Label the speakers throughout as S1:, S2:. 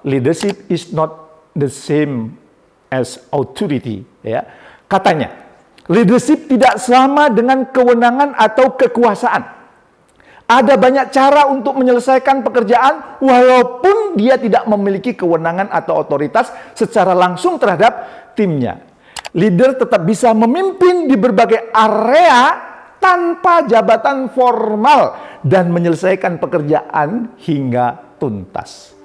S1: leadership is not the same as authority. Ya. Katanya, leadership tidak sama dengan kewenangan atau kekuasaan. Ada banyak cara untuk menyelesaikan pekerjaan walaupun dia tidak memiliki kewenangan atau otoritas secara langsung terhadap timnya. Leader tetap bisa memimpin di berbagai area tanpa jabatan formal dan menyelesaikan pekerjaan hingga tuntas.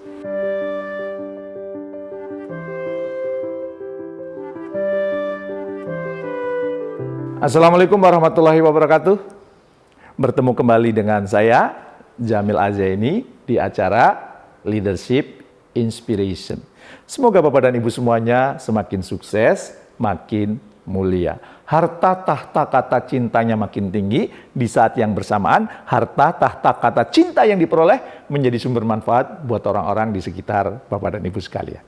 S1: Assalamualaikum warahmatullahi wabarakatuh. Bertemu kembali dengan saya, Jamil Azaini, di acara Leadership Inspiration. Semoga Bapak dan Ibu semuanya semakin sukses, makin mulia. Harta tahta kata cintanya makin tinggi, di saat yang bersamaan, harta tahta kata cinta yang diperoleh menjadi sumber manfaat buat orang-orang di sekitar Bapak dan Ibu sekalian.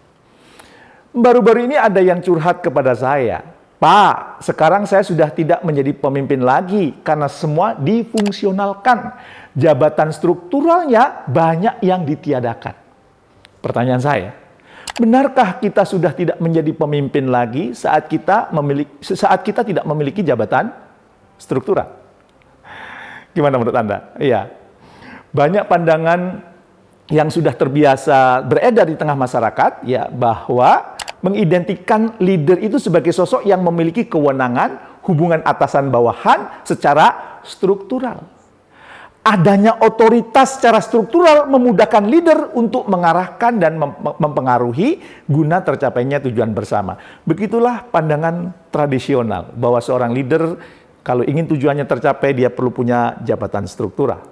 S1: Baru-baru ini ada yang curhat kepada saya, Pak, sekarang saya sudah tidak menjadi pemimpin lagi karena semua difungsionalkan. Jabatan strukturalnya banyak yang ditiadakan. Pertanyaan saya, benarkah kita sudah tidak menjadi pemimpin lagi saat kita tidak memiliki jabatan struktural? Gimana menurut Anda? Iya. Banyak pandangan yang sudah terbiasa beredar di tengah masyarakat ya bahwa mengidentikan leader itu sebagai sosok yang memiliki kewenangan, hubungan atasan bawahan secara struktural. Adanya otoritas secara struktural memudahkan leader untuk mengarahkan dan mempengaruhi guna tercapainya tujuan bersama. Begitulah pandangan tradisional bahwa seorang leader kalau ingin tujuannya tercapai dia perlu punya jabatan struktural.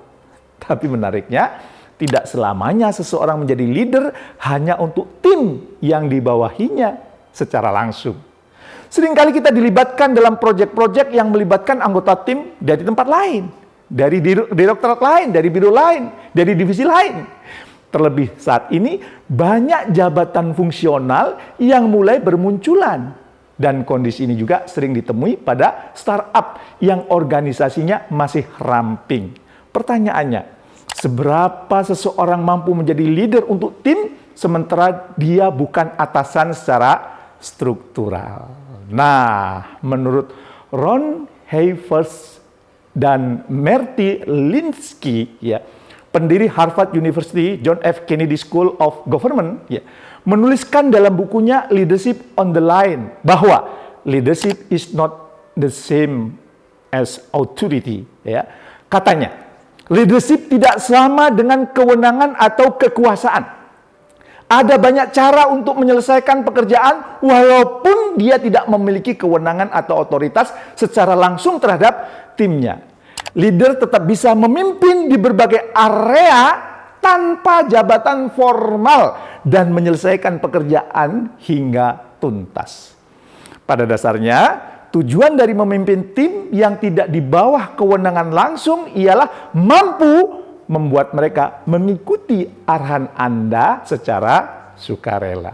S1: Tapi menariknya, tidak selamanya seseorang menjadi leader hanya untuk tim yang dibawahinya secara langsung. Seringkali kita dilibatkan dalam proyek-proyek yang melibatkan anggota tim dari tempat lain, dari direktorat lain, dari biro lain, dari divisi lain. Terlebih saat ini banyak jabatan fungsional yang mulai bermunculan. Dan kondisi ini juga sering ditemui pada startup yang organisasinya masih ramping. Pertanyaannya, seberapa seseorang mampu menjadi leader untuk tim sementara dia bukan atasan secara struktural? Nah, menurut Ron Heifetz dan Marty Linsky, ya, pendiri Harvard University John F. Kennedy School of Government, ya, menuliskan dalam bukunya Leadership on the Line bahwa leadership is not the same as authority. Ya. Katanya, leadership tidak sama dengan kewenangan atau kekuasaan. Ada banyak cara untuk menyelesaikan pekerjaan walaupun dia tidak memiliki kewenangan atau otoritas secara langsung terhadap timnya. Leader tetap bisa memimpin di berbagai area tanpa jabatan formal dan menyelesaikan pekerjaan hingga tuntas. Pada dasarnya, tujuan dari memimpin tim yang tidak di bawah kewenangan langsung ialah mampu membuat mereka mengikuti arahan Anda secara sukarela.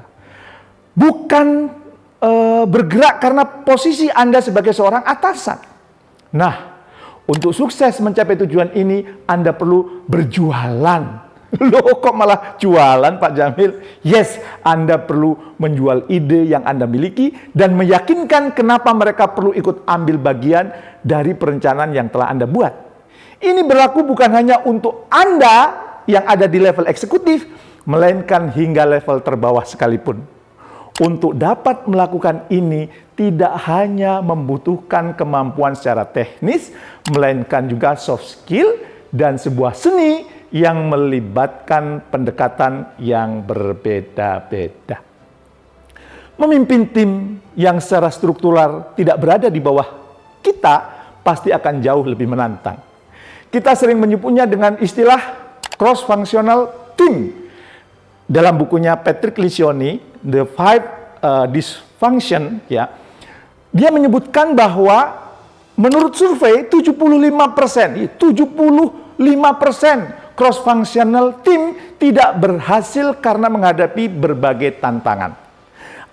S1: Bukan bergerak karena posisi Anda sebagai seorang atasan. Nah, untuk sukses mencapai tujuan ini, Anda perlu berjualan. Loh, kok malah jualan, Pak Jamil? Yes, Anda perlu menjual ide yang Anda miliki dan meyakinkan kenapa mereka perlu ikut ambil bagian dari perencanaan yang telah Anda buat. Ini berlaku bukan hanya untuk Anda yang ada di level eksekutif, melainkan hingga level terbawah sekalipun. Untuk dapat melakukan ini, tidak hanya membutuhkan kemampuan secara teknis, melainkan juga soft skill dan sebuah seni yang melibatkan pendekatan yang berbeda-beda. Memimpin tim yang secara struktural tidak berada di bawah kita pasti akan jauh lebih menantang. Kita sering menyebutnya dengan istilah cross-functional team. Dalam bukunya Patrick Lencioni, The Five Dysfunction, ya, dia menyebutkan bahwa menurut survei 75% cross-functional team tidak berhasil karena menghadapi berbagai tantangan.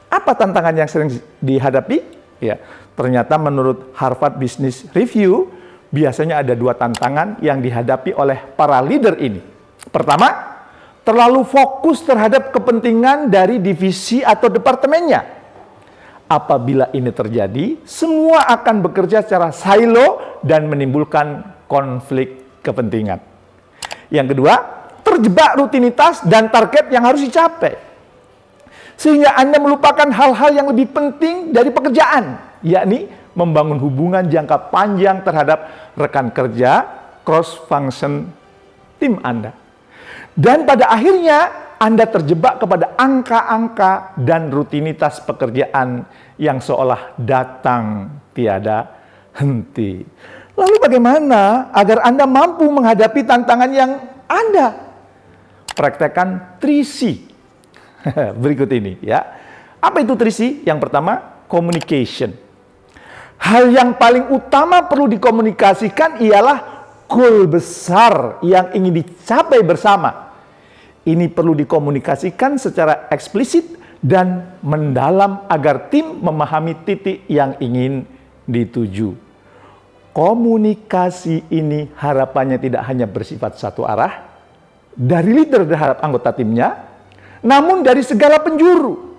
S1: Apa tantangan yang sering dihadapi? Ya, ternyata menurut Harvard Business Review, biasanya ada 2 tantangan yang dihadapi oleh para leader ini. Pertama, terlalu fokus terhadap kepentingan dari divisi atau departemennya. Apabila ini terjadi, semua akan bekerja secara silo dan menimbulkan konflik kepentingan. Yang kedua, terjebak rutinitas dan target yang harus dicapai. Sehingga Anda melupakan hal-hal yang lebih penting dari pekerjaan, yakni membangun hubungan jangka panjang terhadap rekan kerja, cross-function tim Anda. Dan pada akhirnya, Anda terjebak kepada angka-angka dan rutinitas pekerjaan yang seolah datang tiada henti. Lalu bagaimana agar Anda mampu menghadapi tantangan yang ada? Praktekkan 3C. Berikut ini ya. Apa itu 3C? Yang pertama, communication. Hal yang paling utama perlu dikomunikasikan ialah goal besar yang ingin dicapai bersama. Ini perlu dikomunikasikan secara eksplisit dan mendalam agar tim memahami titik yang ingin dituju. Komunikasi ini harapannya tidak hanya bersifat satu arah, dari leader terhadap anggota timnya, namun dari segala penjuru.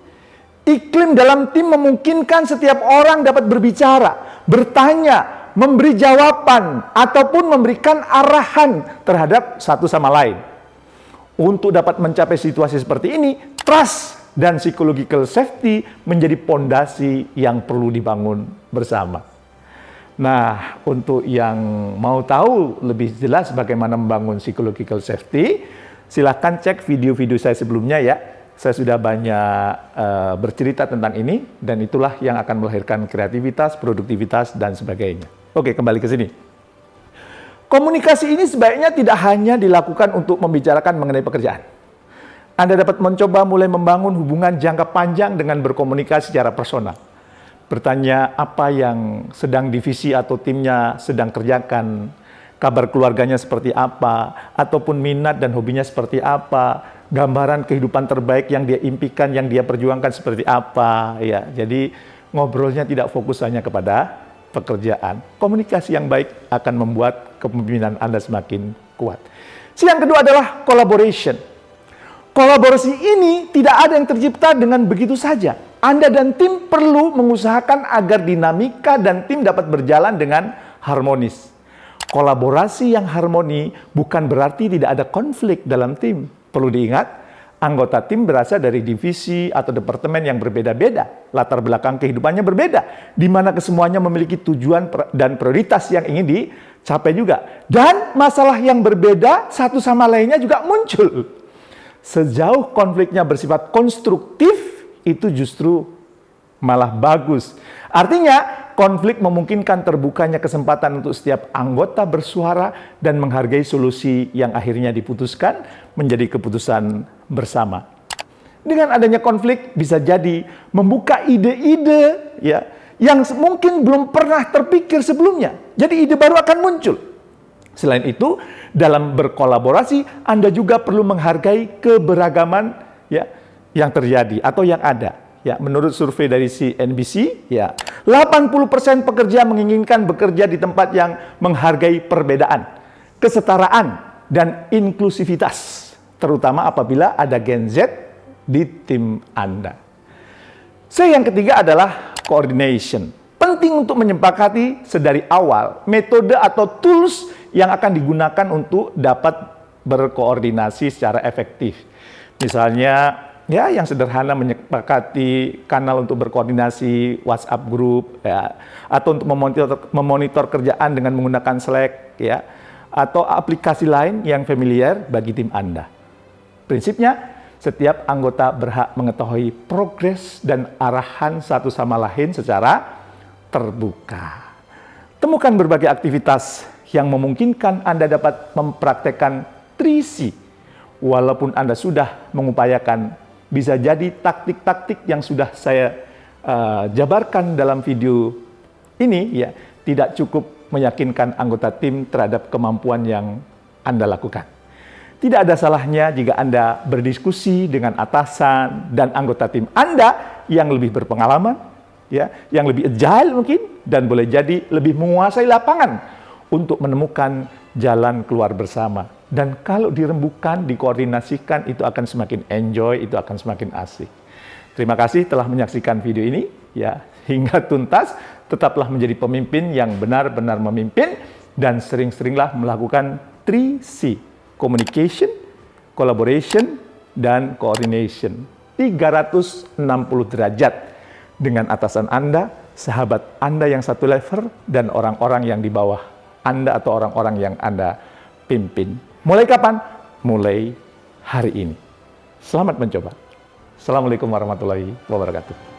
S1: Iklim dalam tim memungkinkan setiap orang dapat berbicara, bertanya, memberi jawaban, ataupun memberikan arahan terhadap satu sama lain. Untuk dapat mencapai situasi seperti ini, trust dan psychological safety menjadi pondasi yang perlu dibangun bersama. Nah, untuk yang mau tahu lebih jelas bagaimana membangun psychological safety, silahkan cek video-video saya sebelumnya ya. Saya sudah banyak bercerita tentang ini, dan itulah yang akan melahirkan kreativitas, produktivitas, dan sebagainya. Oke, kembali ke sini. Komunikasi ini sebaiknya tidak hanya dilakukan untuk membicarakan mengenai pekerjaan. Anda dapat mencoba mulai membangun hubungan jangka panjang dengan berkomunikasi secara personal. Bertanya apa yang sedang divisi atau timnya sedang kerjakan, kabar keluarganya seperti apa, ataupun minat dan hobinya seperti apa, gambaran kehidupan terbaik yang dia impikan, yang dia perjuangkan seperti apa. Ya, jadi ngobrolnya tidak fokus hanya kepada pekerjaan. Komunikasi yang baik akan membuat kepemimpinan Anda semakin kuat. Yang kedua adalah collaboration. Kolaborasi ini tidak ada yang tercipta dengan begitu saja. Anda dan tim perlu mengusahakan agar dinamika dan tim dapat berjalan dengan harmonis. Kolaborasi yang harmoni bukan berarti tidak ada konflik dalam tim. Perlu diingat, anggota tim berasal dari divisi atau departemen yang berbeda-beda. Latar belakang kehidupannya berbeda, di mana kesemuanya memiliki tujuan dan prioritas yang ingin dicapai juga. Dan masalah yang berbeda satu sama lainnya juga muncul. Sejauh konfliknya bersifat konstruktif, itu justru malah bagus. Artinya, konflik memungkinkan terbukanya kesempatan untuk setiap anggota bersuara dan menghargai solusi yang akhirnya diputuskan menjadi keputusan bersama. Dengan adanya konflik bisa jadi membuka ide-ide ya yang mungkin belum pernah terpikir sebelumnya. Jadi ide baru akan muncul. Selain itu, dalam berkolaborasi Anda juga perlu menghargai keberagaman ya yang terjadi atau yang ada. Ya, menurut survei dari CNBC, ya, 80% pekerja menginginkan bekerja di tempat yang menghargai perbedaan, kesetaraan, dan inklusivitas, terutama apabila ada Gen Z di tim Anda. Yang ketiga adalah coordination. Penting untuk menyepakati sedari awal metode atau tools yang akan digunakan untuk dapat berkoordinasi secara efektif. Misalnya, ya, yang sederhana menyepakati kanal untuk berkoordinasi WhatsApp group, ya, atau untuk memonitor kerjaan dengan menggunakan Slack, ya, atau aplikasi lain yang familiar bagi tim Anda. Prinsipnya, setiap anggota berhak mengetahui progres dan arahan satu sama lain secara terbuka. Temukan berbagai aktivitas yang memungkinkan Anda dapat mempraktekkan 3C, walaupun Anda sudah mengupayakan. Bisa jadi taktik-taktik yang sudah saya jabarkan dalam video ini ya tidak cukup meyakinkan anggota tim terhadap kemampuan yang Anda lakukan. Tidak ada salahnya jika Anda berdiskusi dengan atasan dan anggota tim Anda yang lebih berpengalaman, ya, yang lebih agile mungkin, dan boleh jadi lebih menguasai lapangan untuk menemukan jalan keluar bersama. Dan kalau dirembukan, dikoordinasikan, itu akan semakin enjoy, itu akan semakin asik. Terima kasih telah menyaksikan video ini. Ya, hingga tuntas, tetaplah menjadi pemimpin yang benar-benar memimpin dan sering-seringlah melakukan 3C, communication, collaboration, dan coordination. 360 derajat dengan atasan Anda, sahabat Anda yang satu level, dan orang-orang yang di bawah Anda atau orang-orang yang Anda pimpin. Mulai kapan? Mulai hari ini. Selamat mencoba. Assalamualaikum warahmatullahi wabarakatuh.